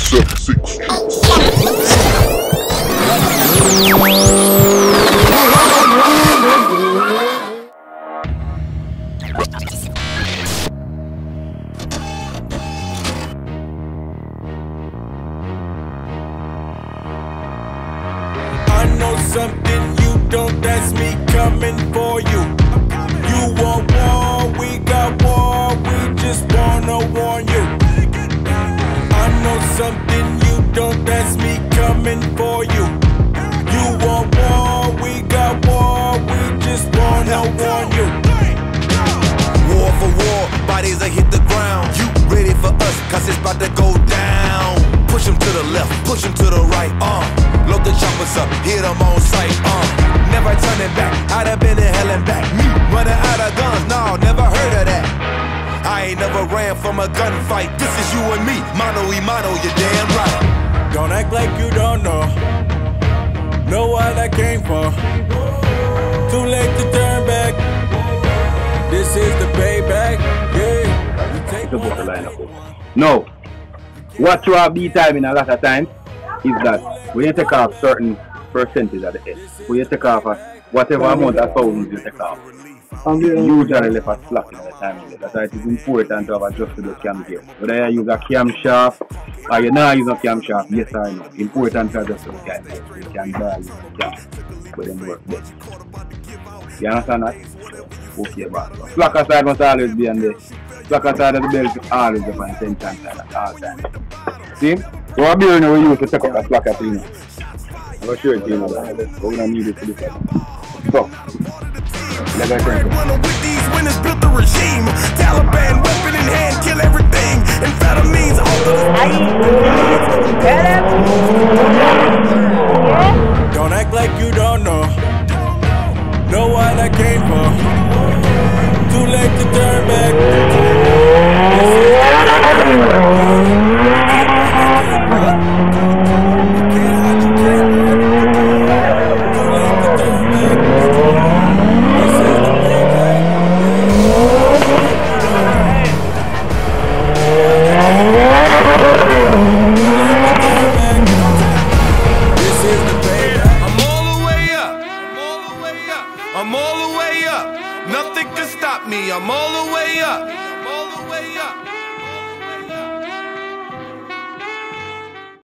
6 I know something you don't, that's me coming for you. You want war, we got war, we just wanna warn you. I know something you don't, that's me coming for you. You want war, we got war, we just wanna warn you. War for war, bodies that hit the ground. You ready for us, cause it's about to go down. Push them to the left, push them to the right, load the choppers up, hit them on sight, never turning back, I'd have been in hell and back. Me running out of guns, no, never heard of that. I ain't never ran from a gunfight. This is you and me, mano y mano, you're damn right. Don't act like you don't know what I came for. Too late to turn back. This is the payback. Yeah, you take the lineup. No. What you have be timing a lot of times is that when you take off certain percentage at the end, when you take off whatever amount of thousands you take off, usually left a slack in the timing. That's why it is important to have adjusted the cam gear. Whether you use a camshaft or you not use a camshaft, yes or no. Important to adjust the cam gear. You can buy the cam, but then work best. You understand that? Okay, but slacker side must always be on the slacker side of the belt always up on 10 times at all times. See? So what bearing we use to take up a slacker thing. I'm not sure it's you know that. We're going to need it to this one. So, let's go. With these winners built the regime. Taliban weapon in hand, kill everything. Amphetamines, all Don't act like you don't know what I came for. Too late to turn back. I'm all the way up, nothing can stop me, I'm all the way up.